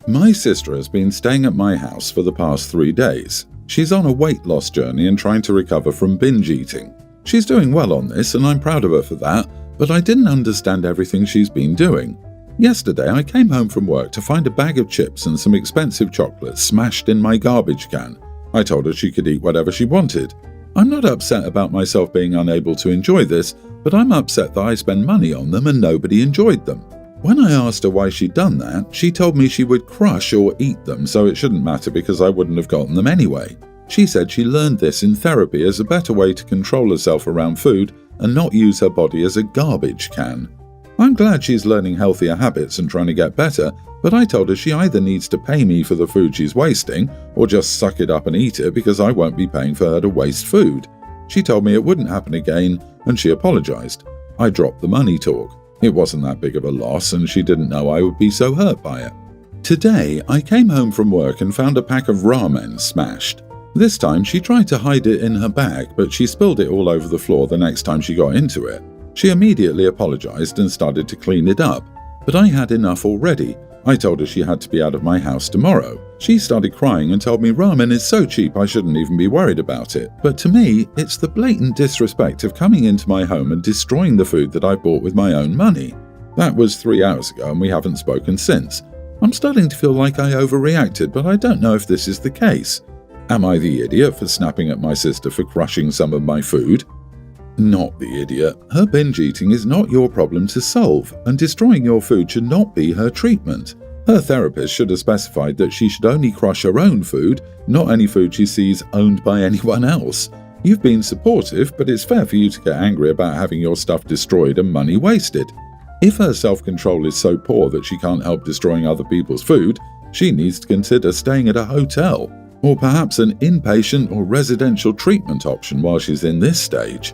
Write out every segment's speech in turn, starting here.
My sister has been staying at my house for the past 3 days. She's on a weight loss journey and trying to recover from binge eating. She's doing well on this and I'm proud of her for that, but I didn't understand everything she's been doing. Yesterday I came home from work to find a bag of chips and some expensive chocolates smashed in my garbage can. I told her she could eat whatever she wanted. I'm not upset about myself being unable to enjoy this, but I'm upset that I spend money on them and nobody enjoyed them. When I asked her why she'd done that, she told me she would crush or eat them, so it shouldn't matter because I wouldn't have gotten them anyway. She said she learned this in therapy as a better way to control herself around food and not use her body as a garbage can. I'm glad she's learning healthier habits and trying to get better, but I told her she either needs to pay me for the food she's wasting or just suck it up and eat it because I won't be paying for her to waste food. She told me it wouldn't happen again and she apologized. I dropped the money talk. It wasn't that big of a loss and she didn't know I would be so hurt by it. Today, I came home from work and found a pack of ramen smashed. This time she tried to hide it in her bag, but she spilled it all over the floor the next time she got into it. She immediately apologized and started to clean it up, but I had enough already. I told her she had to be out of my house tomorrow. She started crying and told me ramen is so cheap I shouldn't even be worried about it. But to me, it's the blatant disrespect of coming into my home and destroying the food that I bought with my own money. That was 3 hours ago and we haven't spoken since. I'm starting to feel like I overreacted, but I don't know if this is the case. Am I the idiot for snapping at my sister for crushing some of my food? Not the idiot. Her binge eating is not your problem to solve, and destroying your food should not be her treatment. Her therapist should have specified that she should only crush her own food, not any food she sees owned by anyone else. You've been supportive, but it's fair for you to get angry about having your stuff destroyed and money wasted. If her self-control is so poor that she can't help destroying other people's food, she needs to consider staying at a hotel, or perhaps an inpatient or residential treatment option while she's in this stage.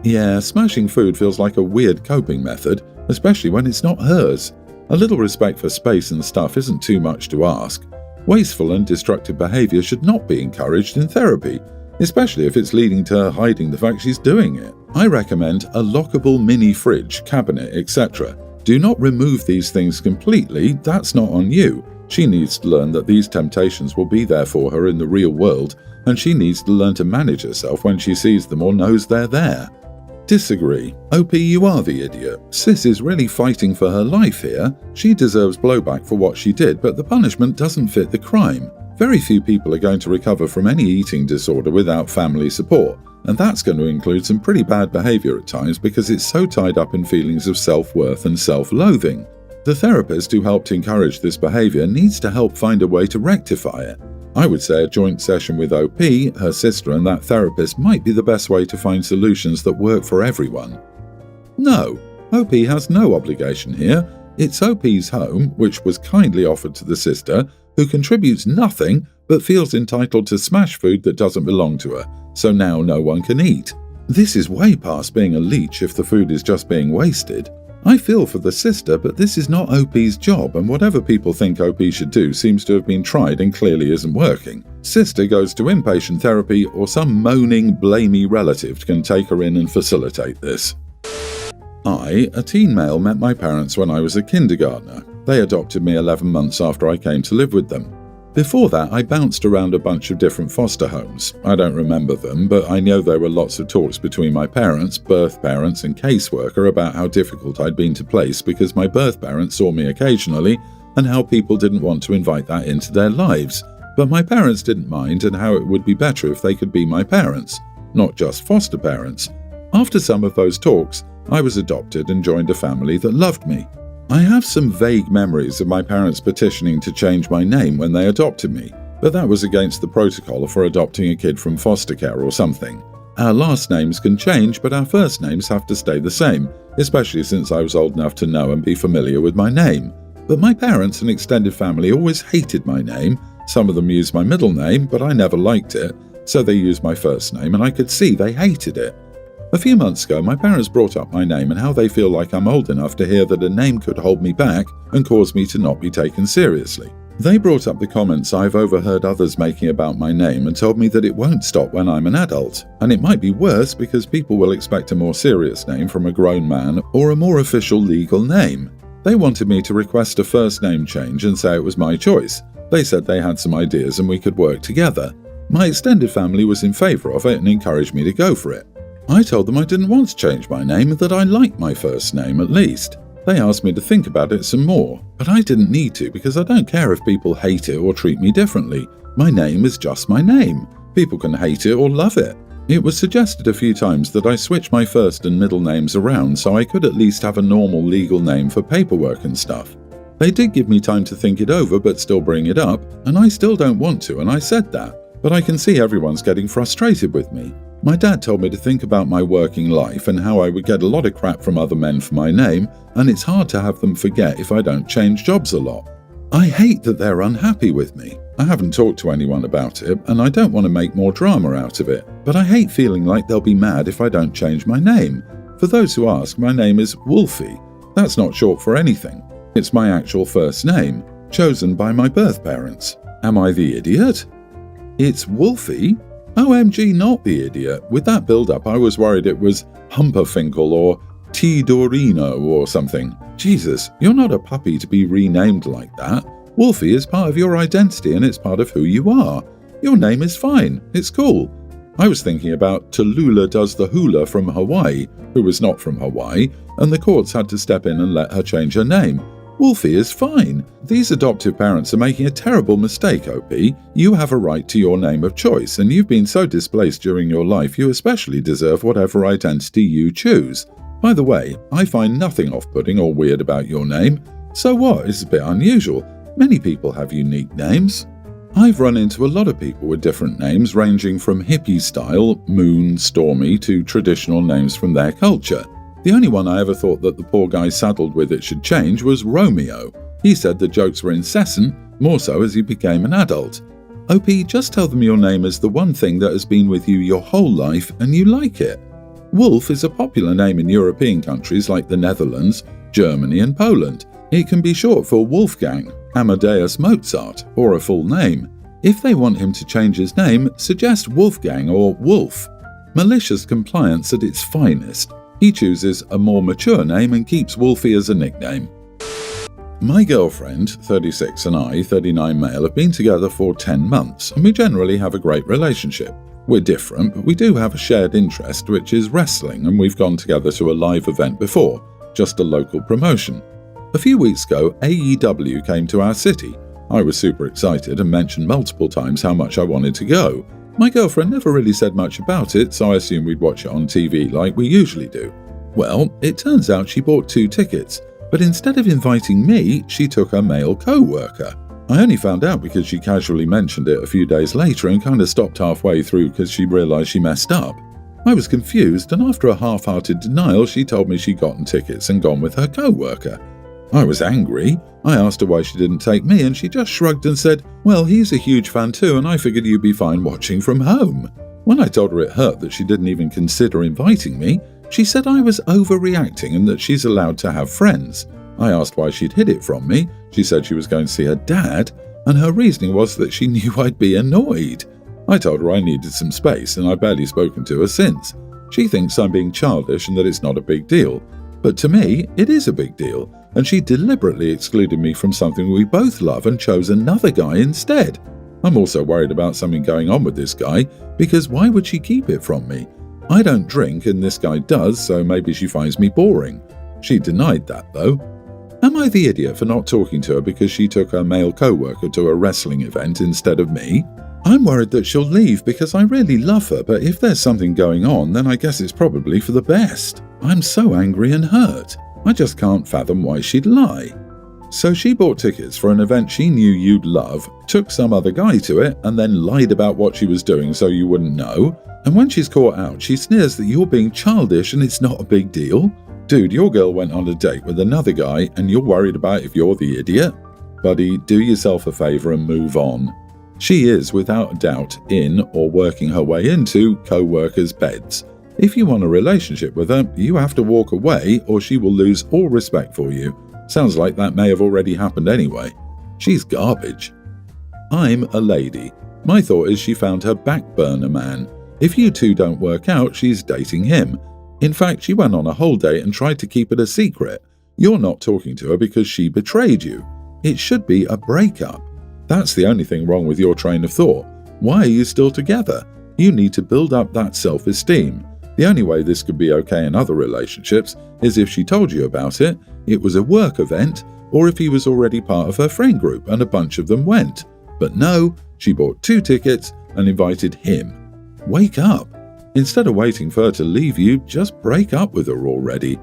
Yeah, smashing food feels like a weird coping method, especially when it's not hers. A little respect for space and stuff isn't too much to ask. Wasteful and destructive behavior should not be encouraged in therapy, especially if it's leading to her hiding the fact she's doing it. I recommend a lockable mini fridge, cabinet, etc. Do not remove these things completely, that's not on you. She needs to learn that these temptations will be there for her in the real world, and she needs to learn to manage herself when she sees them or knows they're there. Disagree. OP, you are the idiot. Sis is really fighting for her life here. She deserves blowback for what she did, but the punishment doesn't fit the crime. Very few people are going to recover from any eating disorder without family support, and that's going to include some pretty bad behavior at times because it's so tied up in feelings of self-worth and self-loathing. The therapist who helped encourage this behavior needs to help find a way to rectify it. I would say a joint session with OP, her sister and that therapist might be the best way to find solutions that work for everyone. No, OP has no obligation here. It's OP's home, which was kindly offered to the sister, who contributes nothing but feels entitled to smash food that doesn't belong to her, so now no one can eat. This is way past being a leech if the food is just being wasted. I feel for the sister, but this is not OP's job, and whatever people think OP should do seems to have been tried and clearly isn't working. Sister goes to inpatient therapy, or some moaning, blamey relative can take her in and facilitate this. I, a teen male, met my parents when I was a kindergartner. They adopted me 11 months after I came to live with them. Before that, I bounced around a bunch of different foster homes. I don't remember them, but I know there were lots of talks between my parents, birth parents, and caseworker about how difficult I'd been to place because my birth parents saw me occasionally and how people didn't want to invite that into their lives. But my parents didn't mind, and how it would be better if they could be my parents, not just foster parents. After some of those talks, I was adopted and joined a family that loved me. I have some vague memories of my parents petitioning to change my name when they adopted me, but that was against the protocol for adopting a kid from foster care or something. Our last names can change, but our first names have to stay the same, especially since I was old enough to know and be familiar with my name. But my parents and extended family always hated my name. Some of them used my middle name, but I never liked it, so they used my first name, and I could see they hated it. A few months ago, my parents brought up my name and how they feel like I'm old enough to hear that a name could hold me back and cause me to not be taken seriously. They brought up the comments I've overheard others making about my name and told me that it won't stop when I'm an adult, and it might be worse because people will expect a more serious name from a grown man or a more official legal name. They wanted me to request a first name change and say it was my choice. They said they had some ideas and we could work together. My extended family was in favour of it and encouraged me to go for it. I told them I didn't want to change my name and that I liked my first name at least. They asked me to think about it some more, but I didn't need to because I don't care if people hate it or treat me differently. My name is just my name. People can hate it or love it. It was suggested a few times that I switch my first and middle names around so I could at least have a normal legal name for paperwork and stuff. They did give me time to think it over but still bring it up, and I still don't want to, and I said that. But I can see everyone's getting frustrated with me. My dad told me to think about my working life and how I would get a lot of crap from other men for my name, and it's hard to have them forget if I don't change jobs a lot. I hate that they're unhappy with me. I haven't talked to anyone about it, and I don't want to make more drama out of it, but I hate feeling like they'll be mad if I don't change my name. For those who ask, my name is Wolfie. That's not short for anything. It's my actual first name, chosen by my birth parents. Am I the idiot? It's Wolfie? OMG, not the idiot. With that build-up, I was worried it was Humperfinkel or Tidorino or something. Jesus, you're not a puppy to be renamed like that. Wolfie is part of your identity and it's part of who you are. Your name is fine. It's cool. I was thinking about Tallulah Does the Hula from Hawaii, who was not from Hawaii, and the courts had to step in and let her change her name. Wolfie is fine. These adoptive parents are making a terrible mistake, OP. You have a right to your name of choice, and you've been so displaced during your life you especially deserve whatever identity you choose. By the way, I find nothing off-putting or weird about your name. So what? It's a bit unusual. Many people have unique names. I've run into a lot of people with different names ranging from hippie style, Moon, Stormy, to traditional names from their culture. The only one I ever thought that the poor guy saddled with it should change was Romeo. He said the jokes were incessant, more so as he became an adult. OP, just tell them your name is the one thing that has been with you your whole life and you like it. Wolf is a popular name in European countries like the Netherlands, Germany and Poland. It can be short for Wolfgang, Amadeus Mozart, or a full name. If they want him to change his name, suggest Wolfgang or Wolf. Malicious compliance at its finest. He chooses a more mature name and keeps Wolfie as a nickname. My girlfriend, 36, and I, 39 male, have been together for 10 months, and we generally have a great relationship. We're different, but we do have a shared interest, which is wrestling, and we've gone together to a live event before, just a local promotion. A few weeks ago, AEW came to our city. I was super excited and mentioned multiple times how much I wanted to go. My girlfriend never really said much about it, so I assumed we'd watch it on TV like we usually do. Well, it turns out she bought 2 tickets, but instead of inviting me, she took her male co-worker. I only found out because she casually mentioned it a few days later and kind of stopped halfway through because she realised she messed up. I was confused, and after a half-hearted denial, she told me she'd gotten tickets and gone with her co-worker. I was angry. I asked her why she didn't take me, and she just shrugged and said, "Well, he's a huge fan too, and I figured you'd be fine watching from home." When I told her it hurt that she didn't even consider inviting me, she said I was overreacting and that she's allowed to have friends. I asked why she'd hid it from me. She said she was going to see her dad, and her reasoning was that she knew I'd be annoyed. I told her I needed some space, and I've barely spoken to her since. She thinks I'm being childish and that it's not a big deal. But to me, it is a big deal, and she deliberately excluded me from something we both love and chose another guy instead. I'm also worried about something going on with this guy, because why would she keep it from me? I don't drink and this guy does, so maybe she finds me boring. She denied that though. Am I the idiot for not talking to her because she took her male co-worker to a wrestling event instead of me? I'm worried that she'll leave because I really love her, but if there's something going on, then I guess it's probably for the best. I'm so angry and hurt. I just can't fathom why she'd lie. So she bought tickets for an event she knew you'd love, took some other guy to it, and then lied about what she was doing so you wouldn't know. And when she's caught out, she sneers that you're being childish and it's not a big deal. Dude, your girl went on a date with another guy and you're worried about if you're the idiot? Buddy, do yourself a favor and move on. She is, without a doubt, in or working her way into co-workers' beds. If you want a relationship with her, you have to walk away or she will lose all respect for you. Sounds like that may have already happened anyway. She's garbage. I'm a lady. My thought is she found her back burner man. If you two don't work out, she's dating him. In fact, she went on a whole date and tried to keep it a secret. You're not talking to her because she betrayed you. It should be a breakup. That's the only thing wrong with your train of thought. Why are you still together? You need to build up that self-esteem. The only way this could be okay in other relationships is if she told you about it, it was a work event, or if he was already part of her friend group and a bunch of them went. But no, she bought 2 tickets and invited him. Wake up. Instead of waiting for her to leave you, just break up with her already.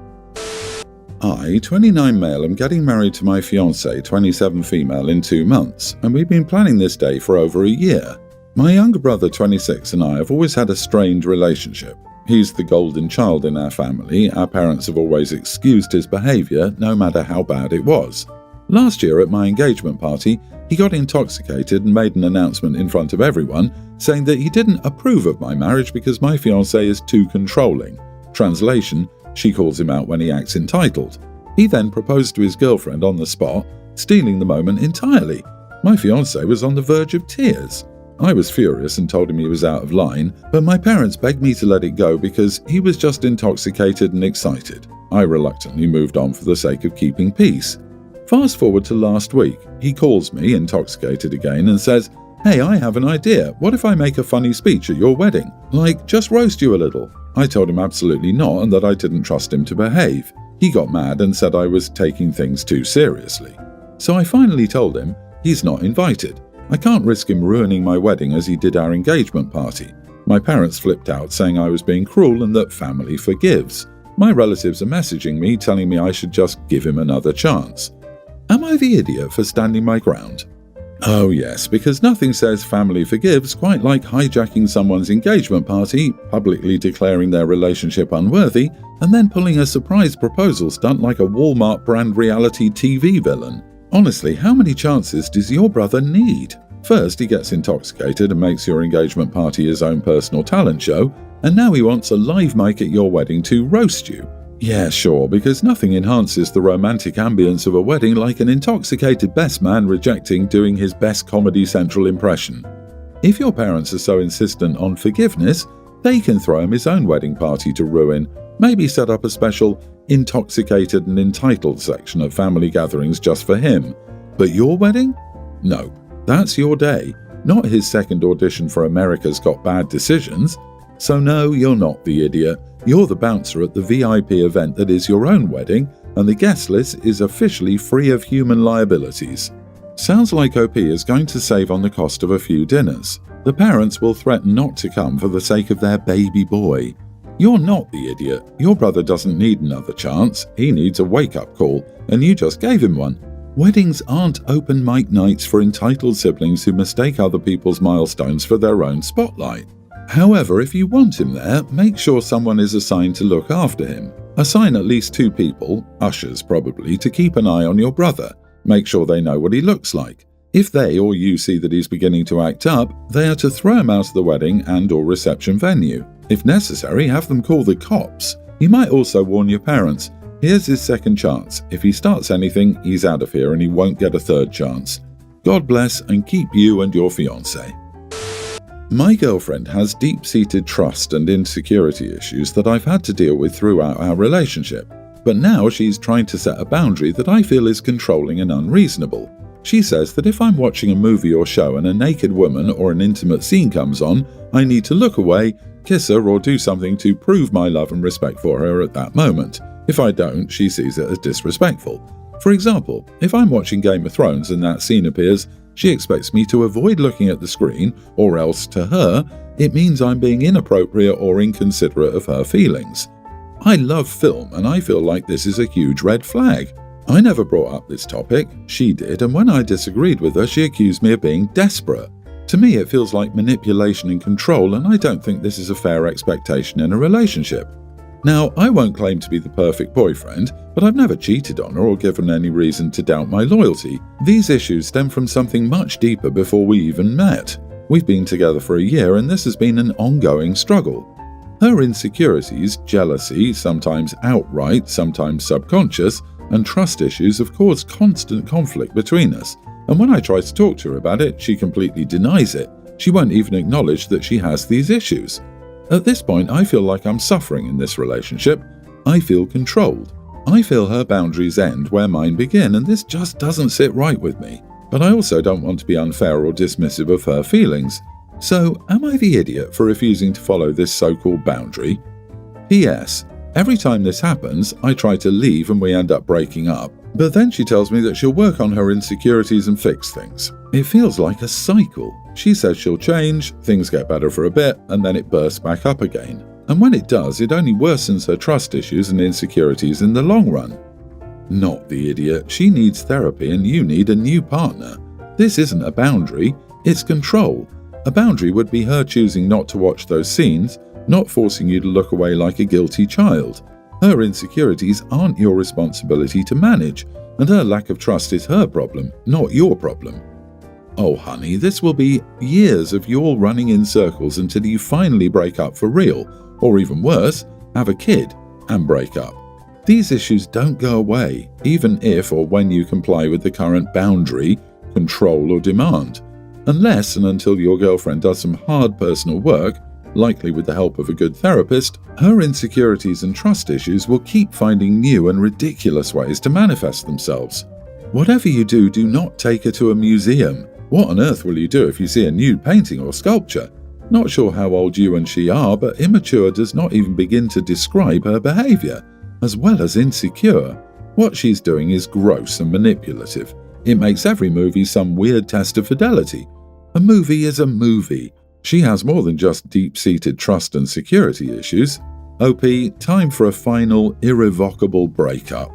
I, 29 male, am getting married to my fiancée, 27 female, in 2 months, and we've been planning this day for over a year. My younger brother, 26, and I have always had a strained relationship. He's the golden child in our family. Our parents have always excused his behaviour, no matter how bad it was. Last year at my engagement party, he got intoxicated and made an announcement in front of everyone, saying that he didn't approve of my marriage because my fiancée is too controlling. Translation, she calls him out when he acts entitled. He then proposed to his girlfriend on the spot, stealing the moment entirely. My fiancée was on the verge of tears. I was furious and told him he was out of line, but my parents begged me to let it go because he was just intoxicated and excited. I reluctantly moved on for the sake of keeping peace. Fast forward to last week, he calls me, intoxicated again, and says, "Hey, I have an idea. What if I make a funny speech at your wedding? Like, just roast you a little." I told him absolutely not and that I didn't trust him to behave. He got mad and said I was taking things too seriously. So I finally told him he's not invited. I can't risk him ruining my wedding as he did our engagement party. My parents flipped out, saying I was being cruel and that family forgives. My relatives are messaging me, telling me I should just give him another chance. Am I the idiot for standing my ground? Oh yes, because nothing says family forgives quite like hijacking someone's engagement party, publicly declaring their relationship unworthy, and then pulling a surprise proposal stunt like a Walmart brand reality TV villain. Honestly, how many chances does your brother need? First, he gets intoxicated and makes your engagement party his own personal talent show, and now he wants a live mic at your wedding to roast you. Yeah, sure, because nothing enhances the romantic ambience of a wedding like an intoxicated best man rejecting doing his best Comedy Central impression. If your parents are so insistent on forgiveness, they can throw him his own wedding party to ruin, maybe set up a special intoxicated and entitled section at family gatherings just for him. But your wedding? No, that's your day, not his second audition for America's Got Bad Decisions. So no, you're not the idiot. You're the bouncer at the VIP event that is your own wedding, and the guest list is officially free of human liabilities. Sounds like OP is going to save on the cost of a few dinners. The parents will threaten not to come for the sake of their baby boy. You're not the idiot. Your brother doesn't need another chance. He needs a wake-up call, and you just gave him one. Weddings aren't open mic nights for entitled siblings who mistake other people's milestones for their own spotlight. However, if you want him there, make sure someone is assigned to look after him. Assign at least 2 people, ushers probably, to keep an eye on your brother. Make sure they know what he looks like. If they or you see that he's beginning to act up, they are to throw him out of the wedding and/or reception venue. If necessary, have them call the cops. You might also warn your parents. Here's his second chance. If he starts anything, he's out of here and he won't get a third chance. God bless and keep you and your fiancé. My girlfriend has deep-seated trust and insecurity issues that I've had to deal with throughout our relationship. But now she's trying to set a boundary that I feel is controlling and unreasonable. She says that if I'm watching a movie or show and a naked woman or an intimate scene comes on, I need to look away, kiss her or do something to prove my love and respect for her at that moment. If I don't, she sees it as disrespectful. For example, if I'm watching Game of Thrones and that scene appears, she expects me to avoid looking at the screen, or else, to her, it means I'm being inappropriate or inconsiderate of her feelings. I love film, and I feel like this is a huge red flag. I never brought up this topic, she did, and when I disagreed with her, she accused me of being desperate. To me, it feels like manipulation and control, and I don't think this is a fair expectation in a relationship. Now, I won't claim to be the perfect boyfriend, but I've never cheated on her or given any reason to doubt my loyalty. These issues stem from something much deeper before we even met. We've been together for a year and this has been an ongoing struggle. Her insecurities, jealousy, sometimes outright, sometimes subconscious, and trust issues have caused constant conflict between us. And when I try to talk to her about it, she completely denies it. She won't even acknowledge that she has these issues. At this point, I feel like I'm suffering in this relationship. I feel controlled. I feel her boundaries end where mine begin, and this just doesn't sit right with me. But I also don't want to be unfair or dismissive of her feelings. So, am I the idiot for refusing to follow this so-called boundary? P.S. Every time this happens, I try to leave and we end up breaking up. But then she tells me that she'll work on her insecurities and fix things. It feels like a cycle. She says she'll change, things get better for a bit, and then it bursts back up again. And when it does, it only worsens her trust issues and insecurities in the long run. Not the idiot. She needs therapy and you need a new partner. This isn't a boundary, it's control. A boundary would be her choosing not to watch those scenes, not forcing you to look away like a guilty child. Her insecurities aren't your responsibility to manage, and her lack of trust is her problem, not your problem. Oh honey, this will be years of you all running in circles until you finally break up for real, or even worse, have a kid and break up. These issues don't go away, even if or when you comply with the current boundary, control or demand. Unless and until your girlfriend does some hard personal work, likely with the help of a good therapist, her insecurities and trust issues will keep finding new and ridiculous ways to manifest themselves. Whatever you do, do not take her to a museum. What on earth will you do if you see a nude painting or sculpture? Not sure how old you and she are, but immature does not even begin to describe her behavior. As well as insecure, what she's doing is gross and manipulative. It makes every movie some weird test of fidelity. A movie is a movie. She has more than just deep-seated trust and security issues. OP, time for a final, irrevocable breakup.